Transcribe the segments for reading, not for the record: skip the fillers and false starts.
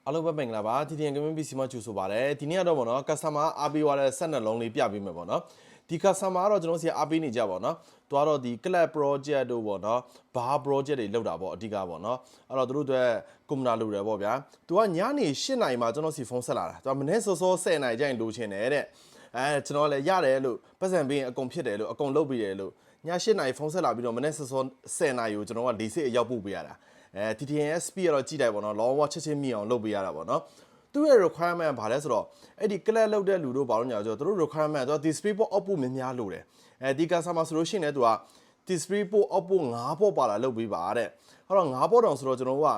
အားလုံးပဲမင်္ဂလာပါဒီတင်ကမင်းပီစီမှာကြိုဆိုပါရစေဒီနေ့ကတော့ဗောနော် customer အားပေးသွားတဲ့ဆက်နှလုံးလေးပြပေးမယ်ဗောနော်ဒီ customer ကတော့ကျွန်တော်စီအားပေးနေကြပါတော့သူကတော့ဒီ club project တို့ဗောနော်ဘာ project တွေလုပ်တာဗောအဓိကဗောနော်အဲ့တော့သူတို့အတွက်ကွန်ပျူတာလုပ်တယ်ဗောဗျာသူကညနေ8နာရီမှာကျွန်တော်စီဖုန်းဆက်လာတာသူကမနေ့စောစော10နာရီကျရင်လိုချင်တယ်တဲ့ကျွန်တော်လည်းရတယ်လို့ပတ်စံပေးရင်အကုန်ဖြစ်တယ်လို့အကုန်လုပ်ပေးတယ်လို့ည8နာရီဖုန်းဆက်လာပြီးတော့မနေ့စောစော10နာရီကိုကျွန်တော်က၄စိတ်အရောက်ပို့ပေးရတာTTNS speed ကတော့ကြည့်လိုက်ပါတော့လောဝချက်ချင်းမြင်အောင်လုပ်ပေးရတာပေါ့နော်သူ့ရဲ့ requirement ဘာလဲဆိုတော့အဲ့ဒီ class လောက်တဲ့လူတို့ဘာလို့ညာဆိုတော့သူတို့ requirement သူက display port output များလို့တယ်ဒီ customer ဆိုလို့ရှိရင်လည်းသူက display port output 9 port ပါလာလုပ်ပေးပါတဲ့အဲ့တော့9 port တောင်ဆိုတော့ကျွန်တော်တို့က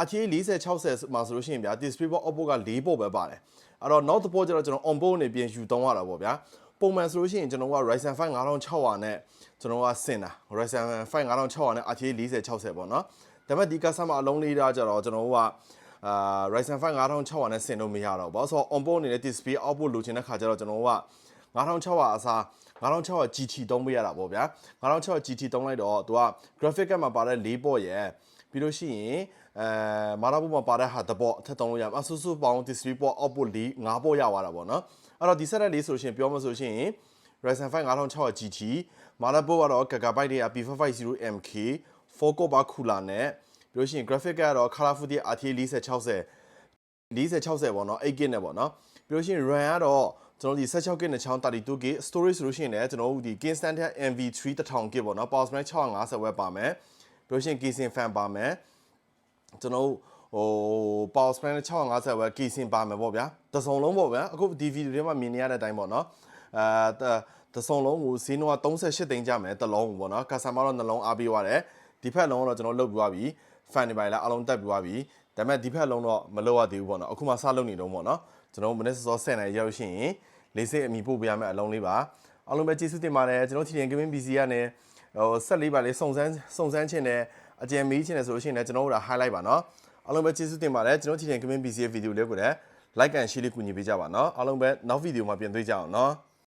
RTA 40 60မှာဆိုလို့ရှိရင်ဗျာ display port output က4 port ပဲပါတယ်အဲ့တော့ နောက်တစ် port ကျတော့ကျွန်တော် on board နေပြင်ယူသုံးရတာပေါ့ဗျာပုံမှန်ဆိုလို့ရှိရင်ကျွန်တော်က Ryzen 5 5600နဲ့ကျွန်တော်ကဆင်တာ Ryzen 5 5600နဲ့ RTA 40 60ပေါ့နော်ဒါပေမဲ့ဒီ customer အလုံးလေးတာကြတော့ကျွန်တော်တို့ကRyzen 5 5600နဲ့ဆင်လို့မရတော့ဘူးဆိုတော့ on board နေတဲ့ display output လိုချင်တဲ့ခါကျတော့ကျွန်တော်တို့က9600အစား9600 GT သုံးပေးရတာပေါ့ဗျာ9600 GT သုံးလိုက်တော့သူက graphic card မှာပါတဲ့4ပေါ့ရဲ့ပြီးလို့ရှိရင်motherboard မှာပါတဲ့ဟာတစ်ပေါ့အထက်သုံးလို့ရမှာစုစုပေါင်း display port output 5ပေါ့ရသွားတာပေါ့နော်အဲ့တော့ဒီ set လေးဆိုလို့ရှိရင်ပြောမှဆိုလို့ရှိရင် Ryzen 5 5600 GT motherboard ကတော့ Gigabyte တွေက P550MK 4 core ပါခူလာနဲ့ပြီးလို့ရှိရင် graphic ကတော့ colorful တဲ့ RTA 4060ပေါ့နော် 8GB နဲ့ပေါ့နော်ပြီးလို့ရှိရင် RAM ကတော့ကျွန်တော်ဒီ 16GB နဲ့ 32GB storage ဆိုလို့ရှိရင်လည်းကျွန်တော်တို့ဒီ Kingston MV3 1000GB ပေါ့နော် Power Supply 650W ပါမယ်ပြီးလို့ရှိရင် Casing fan ပါမယ်ကျွန်တော်Power Supply 650W Casing ပါမယ်ပေါ့ဗျာတစ်စုံလုံးပေါ့ဗျာအခုဒီဗီဒီယိုထဲမှာမြင်နေရတဲ့အတိုင်းပေါ့နော်တစ်စုံလုံးကိုဈေးနှုန်းက38သိန်းကျမယ်တစ်လုံးပေါ့နော် customer တော့နှလုံးအားပေးသွားတယ်ဒီဖက်လုံးတော့ကျွန်တော်လုပ်ပြီးသွားပြီ fan တွေပါလားအလုံးတက်ပြီးသွားပြီဒါပေမဲ့ဒီဖက်လုံးတော့မလုပ်ရသေးဘူးပေါ့နော်အခုမှစလုပ်နေတော့ပေါ့နော်ကျွန်တော်မနေ့စော10နာရီရောက်ရှိရင်လေးစိတ်အမိပို့ပေးရမယ့်အလုံးလေးပါအားလုံးပဲကျေးဇူးတင်ပါတယ်ကျွန်တော် TTN Gaming PC ကနေဆက်လေးပါလေးစုံစမ်းခြင်းနဲ့အကြံမေးခြင်းနဲ့ဆိုလို့ရှိရင်လည်းကျွန်တော်တို့ဒါ highlight ပါနော်အားလုံးပဲကျေးဇူးတင်ပါတယ်ကျွန်တော် TTN Gaming PC ရဲ့ဗီဒီယိုလေးကိုလည်း like and share လေးကူညီပေးကြပါနော်အားလုံးပဲနောက်ဗီဒီယိုမှာပြန်တွေ့ကြအောင်နော်